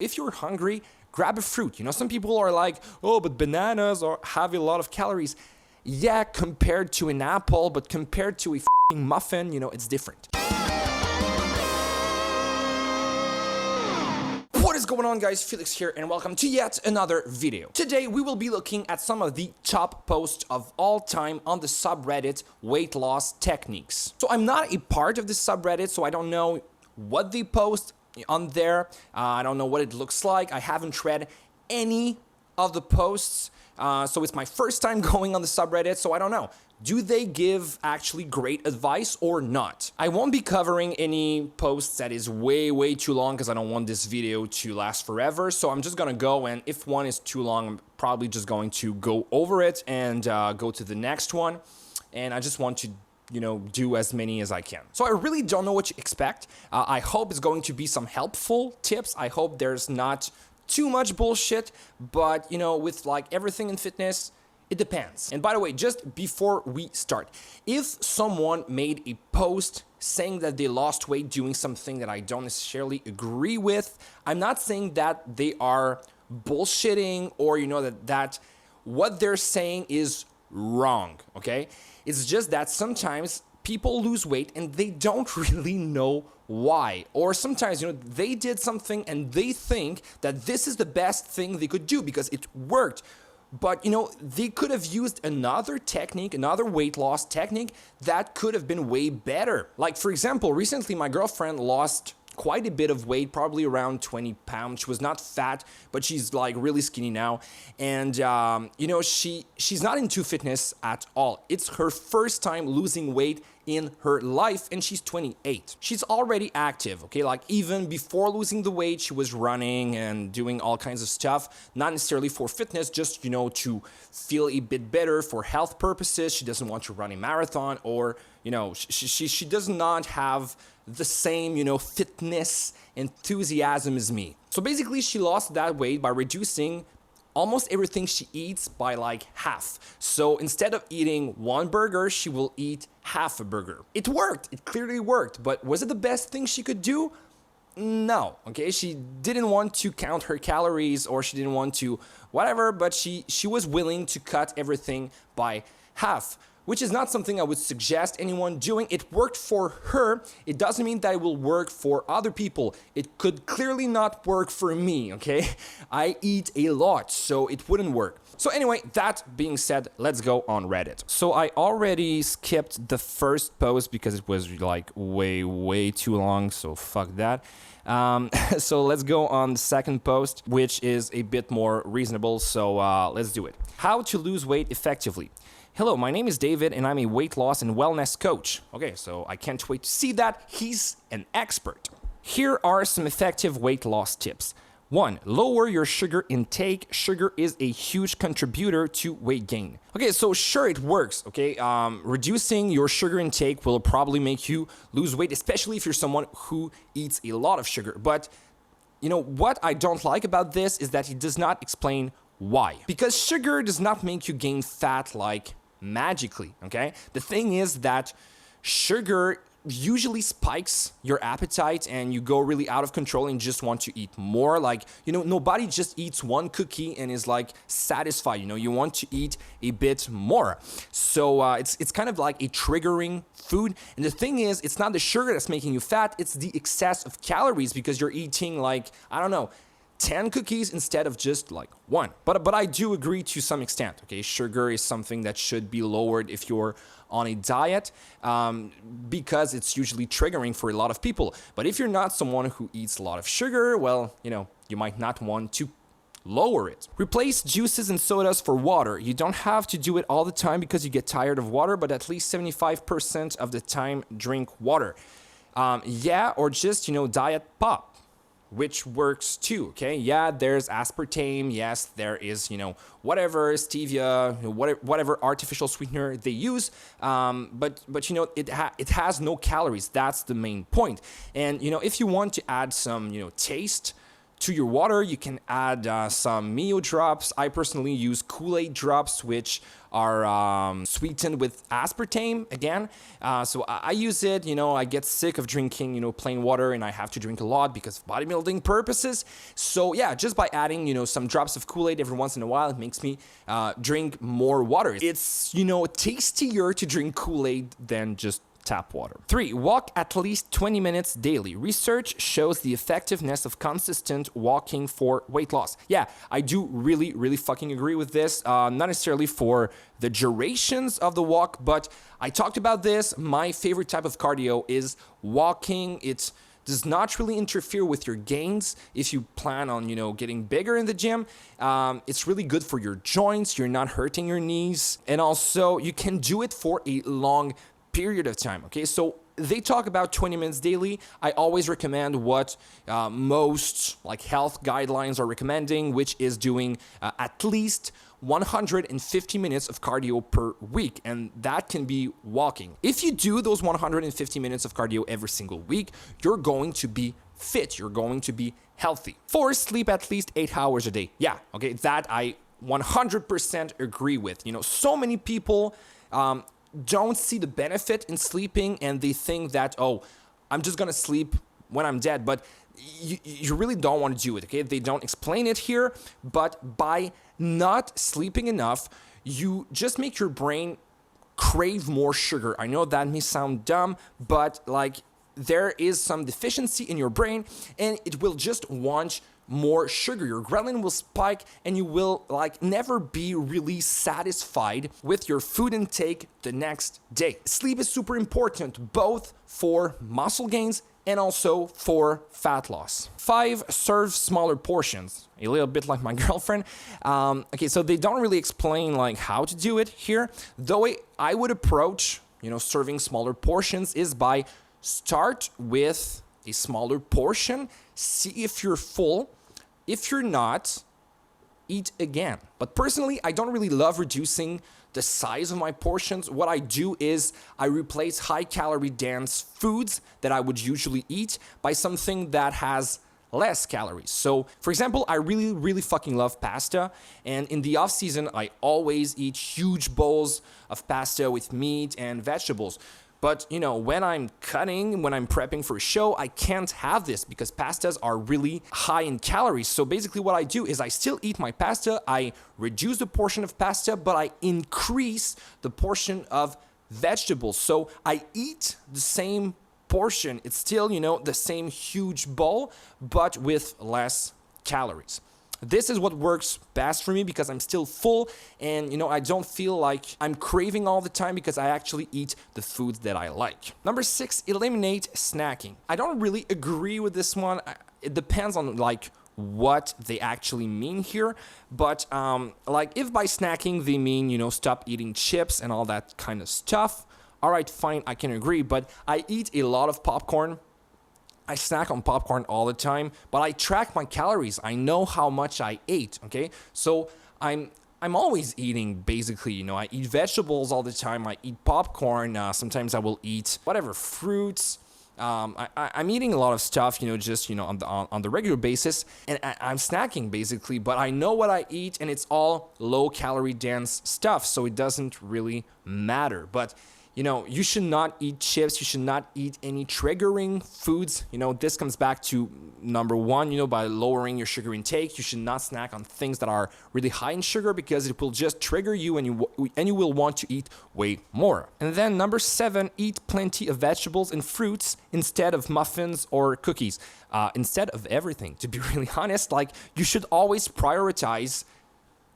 If you're hungry, grab a fruit. You know, some people are like, oh, but bananas have a lot of calories. Yeah, compared to an apple, but compared to a f***ing muffin, you know, it's different. What is going on, guys? Felix here, and welcome to yet another video. Today, we will be looking at some of the top posts of all time on the subreddit Weightlosstechniques. So I'm not a part of the subreddit, so I don't know what they post on there. I don't know what it looks like. I haven't read any of the posts, so it's my first time going on the subreddit, so I don't know. Do they give actually great advice or not? I won't be covering any posts that is way too long because I don't want this video to last forever. So I'm just gonna go, and if one is too long, I'm probably just going to go over it and go to the next one. And I just want to, you know, do as many as I can. So I really don't know what to expect. I hope it's going to be some helpful tips. I hope there's not too much bullshit, but you know, with like everything in fitness, it depends. And by the way, just before we start, if someone made a post saying that they lost weight doing something that I don't necessarily agree with, I'm not saying that they are bullshitting or, you know, that what they're saying is wrong, okay? It's just that sometimes people lose weight and they don't really know why. Or sometimes, you know, they did something and they think that this is the best thing they could do because it worked. But, you know, they could have used another technique, another weight loss technique that could have been way better. Like, for example, recently my girlfriend lost quite a bit of weight, probably around 20 pounds. She was not fat, but she's like really skinny now. And, you know, she's not into fitness at all. It's her first time losing weight in her life, and she's 28. She's already active, okay? Like, even before losing the weight, she was running and doing all kinds of stuff, not necessarily for fitness, just, you know, to feel a bit better for health purposes. She doesn't want to run a marathon, or, you know, she does not have the same, you know, fitness enthusiasm as me. So basically, she lost that weight by reducing almost everything she eats by like half. So instead of eating one burger, she will eat half a burger. It worked. It clearly worked. But was it the best thing she could do? No. Okay, she didn't want to count her calories, or she didn't want to whatever, but she was willing to cut everything by half, which is not something I would suggest anyone doing. It worked for her. It doesn't mean that it will work for other people. It could clearly not work for me, okay? I eat a lot, so it wouldn't work. So anyway, that being said, let's go on Reddit. So I already skipped the first post because it was like way too long, so fuck that. So let's go on the second post, which is a bit more reasonable, so let's do it. How to lose weight effectively. Hello, my name is David and I'm a weight loss and wellness coach. Okay, so I can't wait to see that. He's an expert. Here are some effective weight loss tips. 1. Lower your sugar intake. Sugar is a huge contributor to weight gain. Okay, so sure, it works, okay? Reducing your sugar intake will probably make you lose weight, especially if you're someone who eats a lot of sugar. But, you know, what I don't like about this is that it does not explain why. Because sugar does not make you gain fat like magically, okay? The thing is that sugar usually spikes your appetite and you go really out of control and just want to eat more. Like, you know, nobody just eats one cookie and is like satisfied, you know, you want to eat a bit more. So it's kind of like a triggering food. And the thing is, it's not the sugar that's making you fat, it's the excess of calories because you're eating like, I don't know, 10 cookies instead of just like one. But I do agree to some extent, okay? Sugar is something that should be lowered if you're on a diet because it's usually triggering for a lot of people. But if you're not someone who eats a lot of sugar, well, you know, you might not want to lower it. Replace juices and sodas for water. You don't have to do it all the time because you get tired of water, but at least 75% of the time drink water. Yeah, or just, you know, diet pop, which works too, okay? Yeah, there's aspartame, yes, there is, you know, whatever, stevia, whatever artificial sweetener they use, but you know, it has no calories, that's the main point. And, you know, if you want to add some, you know, taste To your water, you can add some Mio drops. I personally use Kool-Aid drops, which are sweetened with aspartame again. So I use it, I get sick of drinking, plain water, and I have to drink a lot because of bodybuilding purposes. So yeah, just by adding, some drops of Kool-Aid every once in a while, it makes me drink more water. It's, tastier to drink Kool-Aid than just tap water. 3. Walk at least 20 minutes daily. Research shows the effectiveness of consistent walking for weight loss. Yeah, I do really fucking agree with this. Not necessarily for the durations of the walk, but I talked about this. My favorite type of cardio is walking. It does not really interfere with your gains if you plan on, getting bigger in the gym. It's really good for your joints. You're not hurting your knees. And also, you can do it for a long period of time. Okay, so they talk about 20 minutes daily. I always recommend what most health guidelines are recommending, which is doing at least 150 minutes of cardio per week, and that can be walking. If you do those 150 minutes of cardio every single week, you're going to be fit, you're going to be healthy. 4, sleep at least 8 hours a day. Yeah, okay, that I 100% agree with. So many people don't see the benefit in sleeping, and they think that, oh, I'm just gonna sleep when I'm dead, but you really don't want to do it, okay? They don't explain it here, but by not sleeping enough, you just make your brain crave more sugar. I know that may sound dumb, but there is some deficiency in your brain, and it will just want more sugar. Your ghrelin will spike, and you will never be really satisfied with your food intake the next day. Sleep is super important, both for muscle gains and also for fat loss. 5, serve smaller portions. A little bit like my girlfriend. Okay, so they don't really explain how to do it here. The way I would approach, serving smaller portions is by start with a smaller portion, see if you're full. If you're not, eat again. But personally, I don't really love reducing the size of my portions. What I do is I replace high-calorie dense foods that I would usually eat by something that has less calories. So, for example, I really fucking love pasta, and in the off season, I always eat huge bowls of pasta with meat and vegetables. But, when I'm cutting, when I'm prepping for a show, I can't have this because pastas are really high in calories. So basically what I do is I still eat my pasta, I reduce the portion of pasta, but I increase the portion of vegetables. So I eat the same portion. It's still, the same huge bowl, but with less calories. This is what works best for me because I'm still full and, I don't feel like I'm craving all the time because I actually eat the foods that I like. Number 6, eliminate snacking. I don't really agree with this one. It depends on what they actually mean here. But if by snacking they mean, stop eating chips and all that kind of stuff, all right, fine, I can agree. But I eat a lot of popcorn. I snack on popcorn all the time, but I track my calories. I know how much I ate, okay? So I'm always eating, basically, I eat vegetables all the time. I eat popcorn. Sometimes I will eat whatever, fruits. I'm eating a lot of stuff, just, on the regular basis, and I'm snacking basically, but I know what I eat, and it's all low-calorie dense stuff, so it doesn't really matter. But you should not eat chips. You should not eat any triggering foods. This comes back to number 1, by lowering your sugar intake. You should not snack on things that are really high in sugar because it will just trigger you and you will want to eat way more. And then number 7, eat plenty of vegetables and fruits instead of muffins or cookies. Instead of everything, to be really honest, you should always prioritize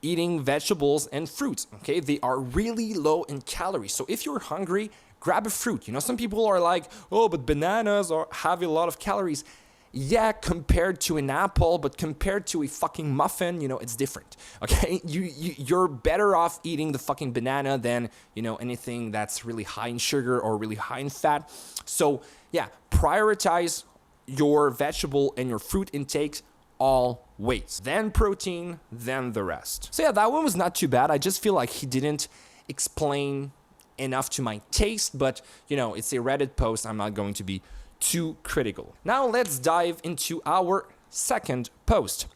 eating vegetables and fruits, okay? They are really low in calories. So if you're hungry, grab a fruit. Some people are like, oh, but bananas have a lot of calories. Yeah, compared to an apple, but compared to a fucking muffin, it's different, okay? You're better off eating the fucking banana than, anything that's really high in sugar or really high in fat. So yeah, prioritize your vegetable and your fruit intakes always. Then protein, then the rest. So yeah, that one was not too bad. I just feel like he didn't explain enough to my taste, but it's a Reddit post. I'm not going to be too critical. Now let's dive into our second post.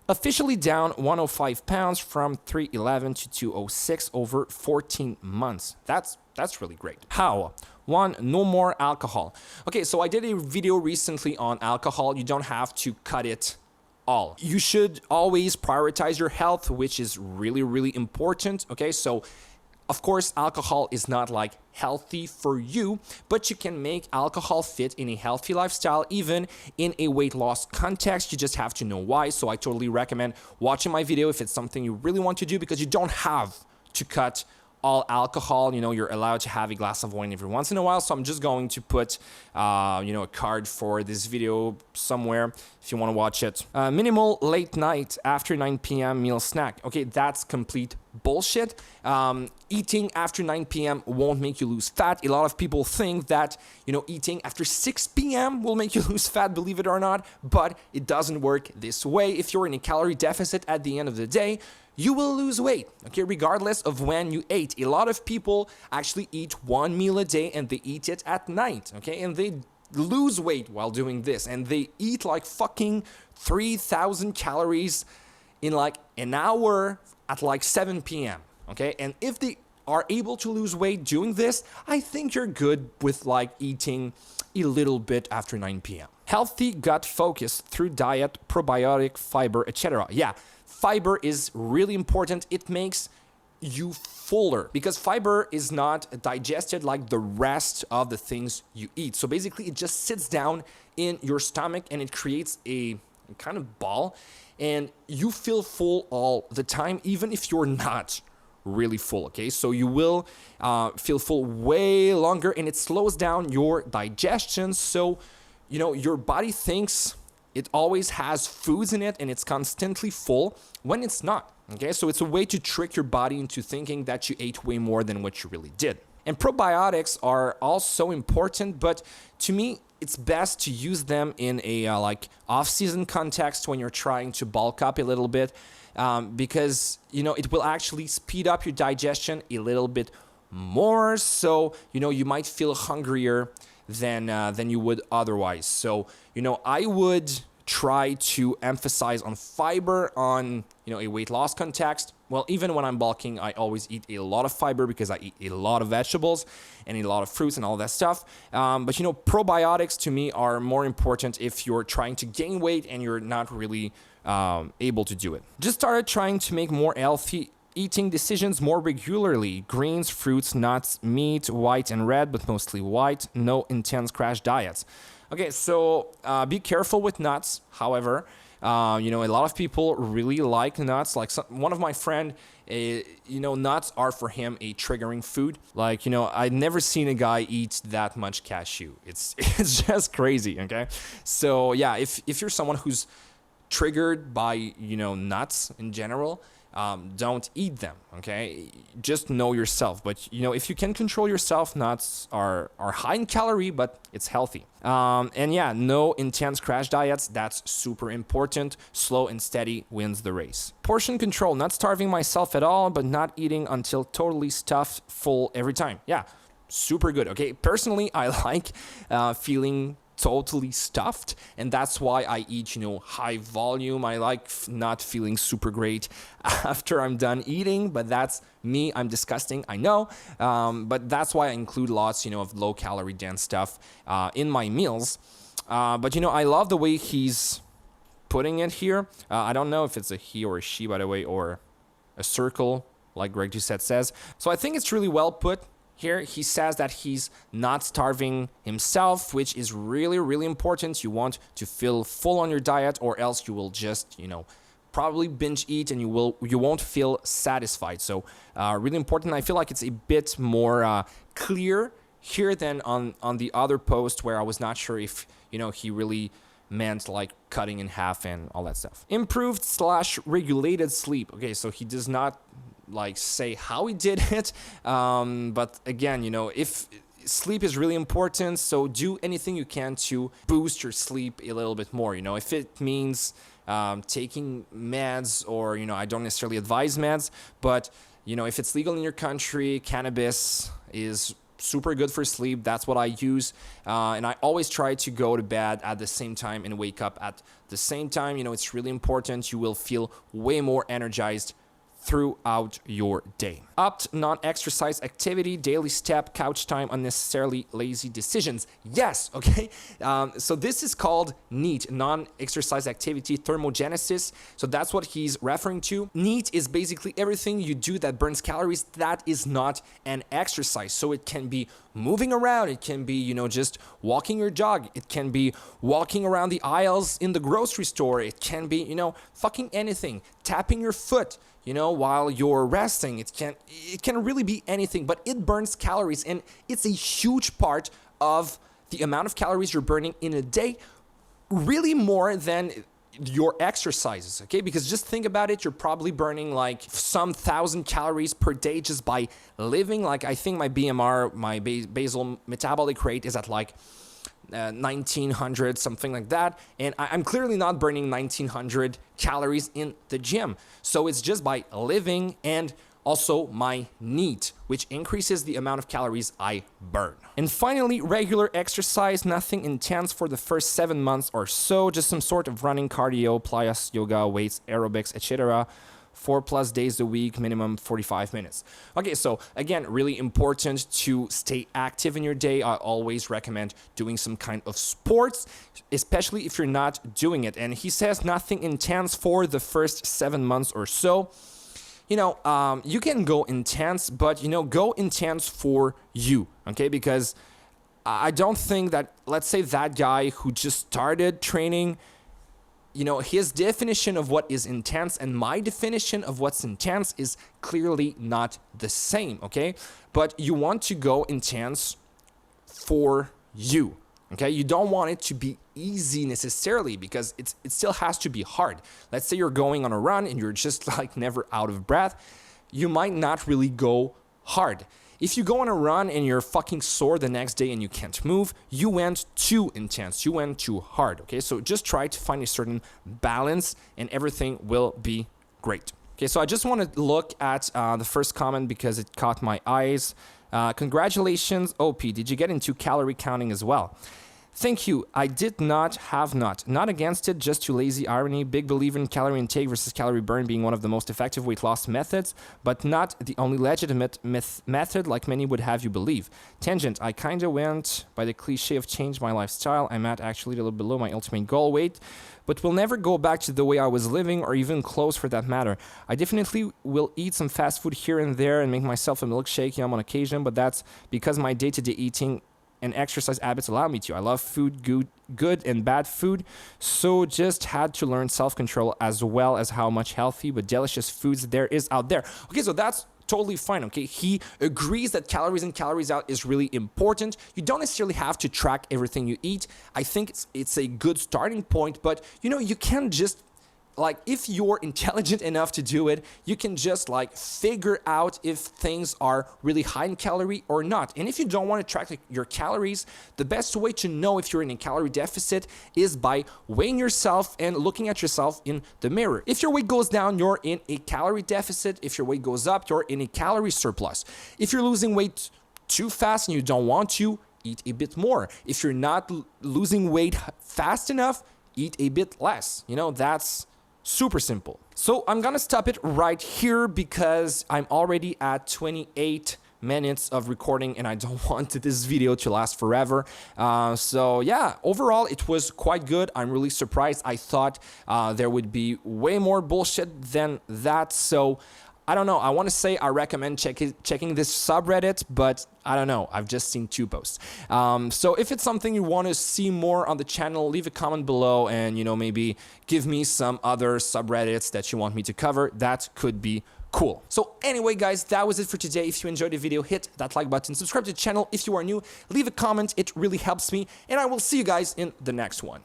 Officially down 105 pounds from 311 to 206 over 14 months. That's really great. How? 1, no more alcohol. Okay, so I did a video recently on alcohol. You don't have to cut it all. You should always prioritize your health, which is really, really important. Okay, so of course, alcohol is not like healthy for you, but you can make alcohol fit in a healthy lifestyle, even in a weight loss context. You just have to know why. So I totally recommend watching my video if it's something you really want to do, because you don't have to cut all alcohol. You know, you're allowed to have a glass of wine every once in a while. So I'm just going to put, a card for this video somewhere if you want to watch it. Minimal late night after 9 p.m. meal snack. Okay, that's complete bullshit. Eating after 9 p.m. won't make you lose fat. A lot of people think that, eating after 6 p.m. will make you lose fat, believe it or not, but it doesn't work this way. If you're in a calorie deficit at the end of the day, you will lose weight, okay, regardless of when you ate. A lot of people actually eat one meal a day and they eat it at night, okay, and they lose weight while doing this, and they eat like fucking 3,000 calories in like an hour at like 7 p.m., okay, and if they are able to lose weight doing this, I think you're good with like eating a little bit after 9 p.m. Healthy gut focus through diet, probiotic, fiber, etc. Yeah, fiber is really important. It makes you fuller because fiber is not digested like the rest of the things you eat. So basically it just sits down in your stomach and it creates a kind of ball, and you feel full all the time, even if you're not really full, okay? So you will feel full way longer, and it slows down your digestion. So, your body thinks it always has foods in it and it's constantly full when it's not, okay? So it's a way to trick your body into thinking that you ate way more than what you really did. And probiotics are also important, but to me, it's best to use them in a off-season context when you're trying to bulk up a little bit, because, it will actually speed up your digestion a little bit more. So, you might feel hungrier than you would otherwise. So, I would try to emphasize on fiber on, a weight loss context. Well, even when I'm bulking, I always eat a lot of fiber because I eat a lot of vegetables and a lot of fruits and all that stuff. But, probiotics to me are more important if you're trying to gain weight and you're not really able to do it. Just started trying to make more healthy eating decisions more regularly. Greens, fruits, nuts, meat, white and red, but mostly white. No intense crash diets. Okay, so be careful with nuts. However, a lot of people really like nuts. Like one of my friend, nuts are for him a triggering food. Like, I've never seen a guy eat that much cashew. It's just crazy, okay? So yeah, if you're someone who's triggered by, nuts in general, don't eat them, okay? Just know yourself. But, if you can control yourself, nuts are high in calorie, but it's healthy. And yeah, no intense crash diets. That's super important. Slow and steady wins the race. Portion control, not starving myself at all, but not eating until totally stuffed full every time. Yeah, super good, okay? Personally, I like feeling totally stuffed, and that's why I eat, high volume. I like not feeling super great after I'm done eating, but that's me. I'm disgusting, I know, but that's why I include lots, of low calorie dense stuff in my meals. But I love the way he's putting it here. I don't know if it's a he or a she, by the way, or a circle, like Greg Doucette says. So I think it's really well put. Here, he says that he's not starving himself, which is really, really important. You want to feel full on your diet, or else you will just, probably binge eat and you won't feel satisfied. So really important. I feel like it's a bit more clear here than on the other post where I was not sure if, he really meant like cutting in half and all that stuff. Improved / regulated sleep. Okay, so he does not say how he did it, but again, if sleep is really important, so do anything you can to boost your sleep a little bit more. If it means taking meds, or I don't necessarily advise meds, but if it's legal in your country, cannabis is super good for sleep. That's what I use. And I always try to go to bed at the same time and wake up at the same time. You know, it's really important. You will feel way more energized throughout your day. Opt non-exercise activity, daily step, couch time, unnecessarily lazy decisions. Yes, okay. So this is called NEAT, non-exercise activity thermogenesis. So that's what he's referring to. NEAT is basically everything you do that burns calories that is not an exercise. So it can be moving around, it can be, you know, just walking your dog, it can be walking around the aisles in the grocery store, it can be, you know, fucking anything, tapping your foot, you know, while you're resting. It can really be anything, but it burns calories, and it's a huge part of the amount of calories you're burning in a day, really more than your exercises, okay? Because just think about it, you're probably burning like some 1,000 calories per day just by living. Like, I think my BMR, my basal metabolic rate, is at like 1900, something like that, and I'm clearly not burning 1900 calories in the gym. So it's just by living, and also my NEAT, which increases the amount of calories I burn. And finally, regular exercise, nothing intense for the first 7 months or so, just some sort of running, cardio, Pilates, yoga, weights, aerobics, etc. 4+ days a week, minimum 45 minutes. Okay, so again, really important to stay active in your day. I always recommend doing some kind of sports, especially if you're not doing it. And he says nothing intense for the first 7 months or so. You know, you can go intense, but, you know, go intense for you, okay? Because I don't think that, let's say that guy who just started training, you know, his definition of what is intense and my definition of what's intense is clearly not the same, okay? But you want to go intense for you, okay? You don't want it to be easy necessarily, because it still has to be hard. Let's say you're going on a run and you're just like never out of breath. You might not really go hard. If you go on a run and you're fucking sore the next day and you can't move, you went too intense, you went too hard, okay? So just try to find a certain balance and everything will be great. Okay, so I just want to look at the first comment because it caught my eyes. Congratulations, OP, did you get into calorie counting as well? Thank you. I did not, have not. Not against it, just too lazy. Irony. Big believer in calorie intake versus calorie burn being one of the most effective weight loss methods, but not the only legitimate method like many would have you believe. Tangent. I kinda went by the cliche of change my lifestyle. I'm at actually a little below my ultimate goal weight, but will never go back to the way I was living or even close for that matter. I definitely will eat some fast food here and there and make myself a milkshake yum on occasion, but that's because my day-to-day eating and exercise habits allow me to. I love food, good and bad food, so just had to learn self-control as well as how much healthy but delicious foods there is out there. Okay, so that's totally fine, okay? He agrees that calories in, calories out is really important. You don't necessarily have to track everything you eat. I think it's a good starting point, but you know, you can just, like, if you're intelligent enough to do it, you can just like figure out if things are really high in calorie or not. And if you don't want to track your calories, the best way to know if you're in a calorie deficit is by weighing yourself and looking at yourself in the mirror. If your weight goes down, you're in a calorie deficit. If your weight goes up, you're in a calorie surplus. If you're losing weight too fast and you don't want to, eat a bit more. If you're not losing weight fast enough, eat a bit less. You know, that's super simple. So I'm gonna stop it right here because I'm already at 28 minutes of recording and I don't want this video to last forever. So yeah, overall it was quite good. I'm really surprised. I thought there would be way more bullshit than that. So I don't know. I want to say I recommend checking this subreddit, but I don't know. I've just seen 2 posts. So if it's something you want to see more on the channel, leave a comment below and, you know, maybe give me some other subreddits that you want me to cover. That could be cool. So anyway, guys, that was it for today. If you enjoyed the video, hit that like button, subscribe to the channel. If you are new, leave a comment. It really helps me, and I will see you guys in the next one.